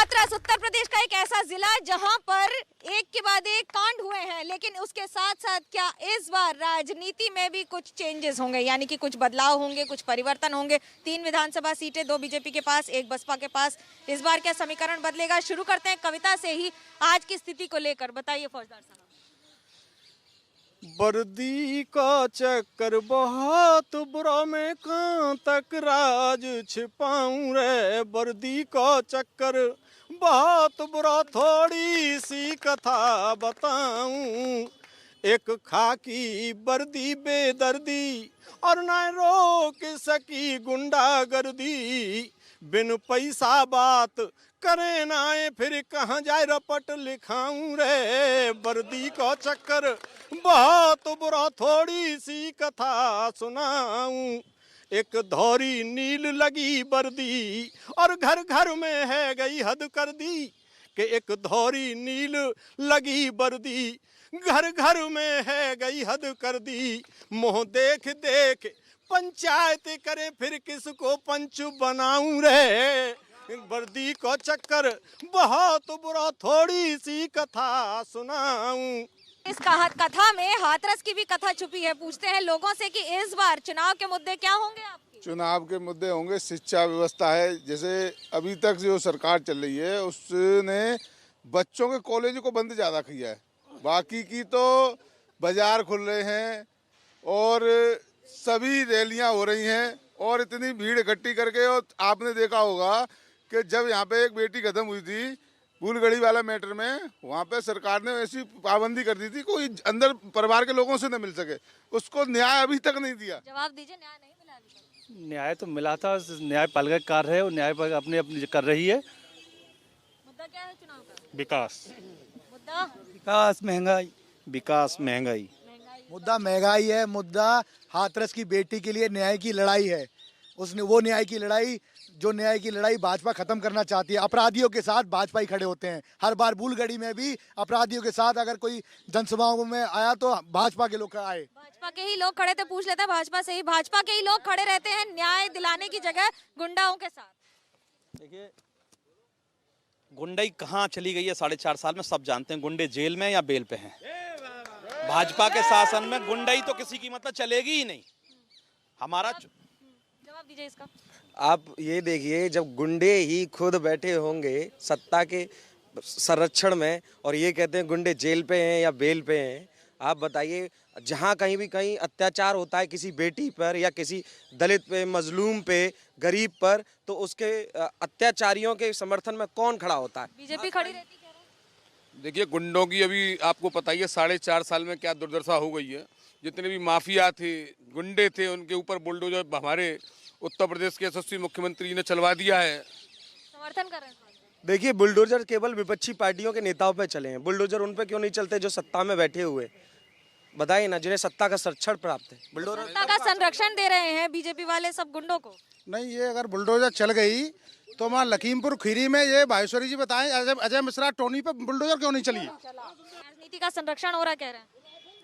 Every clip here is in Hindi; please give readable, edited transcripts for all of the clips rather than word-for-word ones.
हाथरस उत्तर प्रदेश का एक ऐसा जिला जहां पर एक के बाद एक कांड हुए हैं, लेकिन उसके साथ साथ क्या इस बार राजनीति में भी कुछ चेंजेस होंगे, यानी कि कुछ बदलाव होंगे, कुछ परिवर्तन होंगे। 3 विधानसभा सीटें, 2 बीजेपी के पास, 1 बसपा के पास। इस बार क्या समीकरण बदलेगा? शुरू करते हैं कविता से ही आज की स्थिति को लेकर। बताइए फौजदार साहब। वर्दी का चक्कर बहुत बुरा, मैं कहाँ तक राज छिपाऊं रे। वर्दी का चक्कर बहुत बुरा, थोड़ी सी कथा बताऊं। एक खाकी वर्दी बेदर्दी और न रोक सकी गुंडागर्दी। बिन पैसा बात करे ना आए, फिर कहाँ जाए रपट लिखाऊं रे। वर्दी का चक्कर बहुत बुरा, थोड़ी सी कथा सुनाऊं। एक धौरी नील लगी वर्दी और घर घर में है गई हद कर दी। कि एक धौरी नील लगी वर्दी घर घर में है गई हद कर दी। मोह देख देख पंचायत करे, फिर किसको पंच बनाऊं रे। वर्दी को चक्कर बहुत बुरा, थोड़ी सी कथा सुनाऊं। इस कथा में हाथरस की भी कथा छुपी है। पूछते हैं लोगों से कि इस बार चुनाव के मुद्दे क्या होंगे आपके? चुनाव के मुद्दे होंगे, शिक्षा व्यवस्था है। जैसे अभी तक जो सरकार चल रही है उसने बच्चों के कॉलेज को बंद ज़्यादा किया है। बाकी की तो बाजार खुल रहे हैं और सभी रैलियां हो रही हैं और इतनी भीड़ इकट्ठी करके। और आपने देखा होगा कि जब यहाँ पे एक बेटी खत्म हुई थी फूलगड़ी वाला मैटर में, वहाँ पे सरकार ने ऐसी पाबंदी कर दी थी कोई अंदर परिवार के लोगों से न मिल सके। उसको न्याय अभी तक नहीं दिया। जवाब दीजिए, न्याय नहीं मिला अभी तक? न्याय तो मिला था, न्यायपालिका कार्य है और न्यायपालिका अपने अपने कर रही है। मुद्दा क्या है चुनाव का? विकास, मुद्दा विकास, महंगाई। विकास, महंगाई। मुद्दा महंगाई है। मुद्दा हाथरस की बेटी के लिए न्याय की लड़ाई है। उसने वो न्याय की लड़ाई भाजपा खत्म करना चाहती है। अपराधियों के साथ भाजपा ही खड़े होते हैं। हर बार बुलगड़ी में भी अपराधियों के साथ अगर कोई जनसभाओं में आया तो भाजपा के लोग आए। भाजपा के ही लोग खड़े थे, पूछ लेते हैं भाजपा से ही। भाजपा के ही लोग खड़े रहते हैं न्याय दिलाने की जगह गुंडाओं के साथ। देखिए, गुंडई कहाँ चली गई है 4.5 साल में सब जानते हैं। गुंडे जेल में या बेल पे हैं। भाजपा के शासन में गुंडई तो किसी की मतलब चलेगी ही नहीं। हमारा जवाब दीजिए इसका। आप ये देखिए, जब गुंडे ही खुद बैठे होंगे सत्ता के संरक्षण में और ये कहते हैं गुंडे जेल पे हैं या बेल पे हैं, आप बताइए जहाँ कहीं भी कहीं अत्याचार होता है किसी बेटी पर या किसी दलित पे, मजलूम पे, गरीब पर, तो उसके अत्याचारियों के समर्थन में कौन खड़ा होता है? बीजेपी खड़ी रहती है। देखिए, गुंडों की अभी आपको पता ही है 4.5 साल में क्या दुर्दशा हो गई है। जितने भी माफिया थे, गुंडे थे, उनके ऊपर बुलडोजर हमारे उत्तर प्रदेश के यशस्वी मुख्यमंत्री ने चलवा दिया है। समर्थन कर रहे हैं। देखिए, बुलडोजर केवल विपक्षी पार्टियों के नेताओं पे चले हैं। बुलडोजर उन पे क्यों नहीं चलते जो सत्ता में बैठे हुए? बताइए ना, जिन्हें सत्ता का संरक्षण प्राप्त है। बुलडोजर सत्ता का संरक्षण दे रहे हैं बीजेपी वाले सब गुंडों को। नहीं, ये अगर बुलडोजर चल गई तो वहाँ लखीमपुर खीरी में ये भाईश्वरी जी बताएं, अजय मिश्रा टोनी पे बुलडोजर क्यों नहीं चली? राजनीति का संरक्षण हो रहा कह रहे हैं।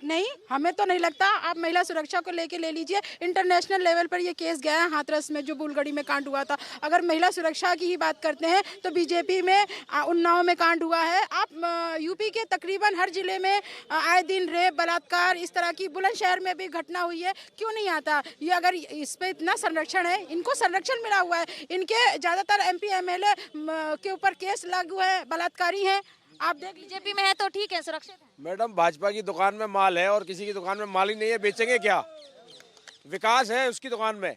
नहीं, हमें तो नहीं लगता। आप महिला सुरक्षा को लेके ले लीजिए, इंटरनेशनल लेवल पर ये केस गया है हाथरस में जो बुलगड़ी में कांड हुआ था। अगर महिला सुरक्षा की ही बात करते हैं तो बीजेपी में उन्नाव में कांड हुआ है। आप यूपी के तकरीबन हर जिले में आए दिन रेप, बलात्कार, इस तरह की बुलंदशहर में भी घटना हुई है। क्यों नहीं आता ये? अगर इस पे इतना संरक्षण है, इनको संरक्षण मिला हुआ है। इनके ज़्यादातर MP MLA के ऊपर केस लागू है, बलात्कारी हैं। आप देख लीजिए, बीजेपी में है तो ठीक है, सुरक्षित है। मैडम, भाजपा की दुकान में माल है और किसी की दुकान में माल ही नहीं है, बेचेंगे क्या? विकास है उसकी दुकान में,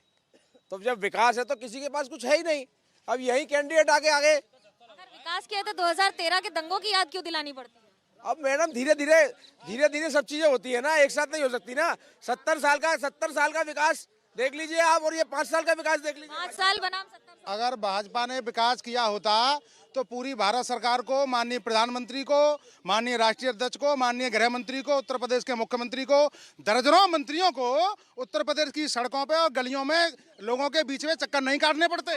तो जब विकास है तो किसी के पास कुछ है ही नहीं। अब यही कैंडिडेट आगे अगर विकास किया तो 2013 के दंगों की याद क्यों दिलानी पड़ती है? अब मैडम धीरे धीरे सब चीजें होती है ना, एक साथ नहीं हो सकती ना। 70 साल का विकास देख लीजिए आप और ये 5 साल का विकास देख लीजिए। 5 साल बनाम 70 साल। अगर भाजपा ने विकास किया होता तो पूरी भारत सरकार को, माननीय प्रधानमंत्री को, माननीय राष्ट्रीय अध्यक्ष को, माननीय गृह मंत्री को, उत्तर प्रदेश के मुख्यमंत्री को, दर्जनों मंत्रियों को उत्तर प्रदेश की सड़कों पे और गलियों में लोगों के बीच में चक्कर नहीं काटने पड़ते।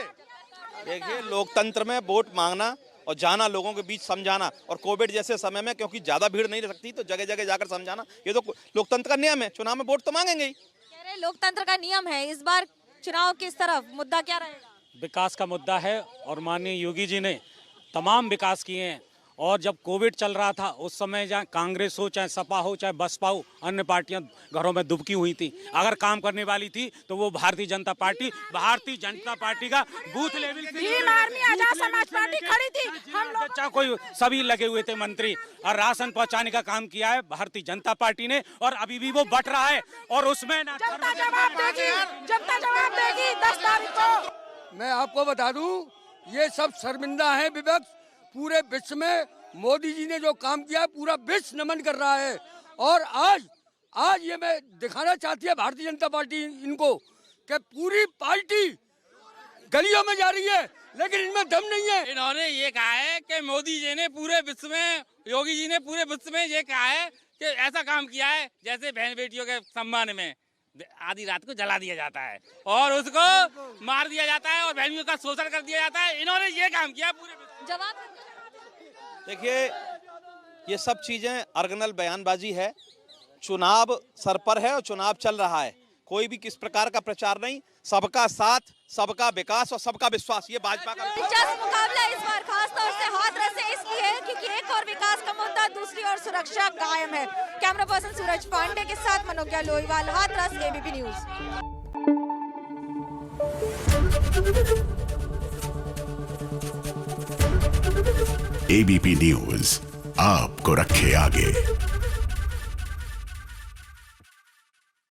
देखिए, लोकतंत्र में वोट मांगना और जाना, लोगों के बीच समझाना, और कोविड जैसे समय में क्योंकि ज्यादा भीड़ नहीं रह सकती तो जगह जगह जाकर समझाना, ये तो लोकतंत्र का नियम है। चुनाव में वोट तो मांगेंगे ही। कह रहे लोकतंत्र का नियम है। इस बार चुनाव किस तरफ मुद्दा क्या रहेगा? विकास का मुद्दा है और माननीय योगी जी ने तमाम विकास किए हैं। और जब कोविड चल रहा था उस समय चाहे कांग्रेस हो, चाहे सपा हो, चाहे बसपा हो, अन्य पार्टियां घरों में दुबकी हुई थी। अगर काम करने वाली थी तो वो भारतीय जनता पार्टी का booth level Bhim army Azad Samaj party खड़ी थी। हम लोग चाहे कोई सभी लगे हुए थे मंत्री, और राशन पहुंचाने का काम किया है भारतीय जनता पार्टी ने, और अभी भी वो बट रहा है। और उसमें जनता जवाब देगी 10 तारीख को। मैं आपको बता दूं, ये सब शर्मिंदा है विपक्ष। पूरे विश्व में मोदी जी ने जो काम किया है पूरा विश्व नमन कर रहा है। और आज ये मैं दिखाना चाहती है भारतीय जनता पार्टी इनको कि पूरी पार्टी गलियों में जा रही है, लेकिन इनमें दम नहीं है। इन्होंने ये कहा है कि मोदी जी ने पूरे विश्व में, योगी जी ने पूरे विश्व में ये कहा है कि ऐसा काम किया है जैसे बहन बेटियों के सम्मान में आधी रात को जला दिया जाता है और उसको मार दिया जाता है और बहनियों का शोषण कर दिया जाता है। इन्होंने ये काम किया पूरे। जवाब देखिए, ये सब चीजें अर्गनल बयानबाजी है। चुनाव सर पर है और चुनाव चल रहा है। कोई भी किस प्रकार का प्रचार नहीं, सबका साथ, सबका विकास और सबका विश्वास, ये भाजपा का दिलचस्प मुकाबला इस बार खासतौर से हाथरस से इसलिए क्योंकि एक और विकास का मुद्दा, दूसरी ओर सुरक्षा कायम है। कैमरा पर्सन सूरज पांडे के साथ Manogya Lohiwal, Hathras, ABP news. ABP news आपको रखे आगे।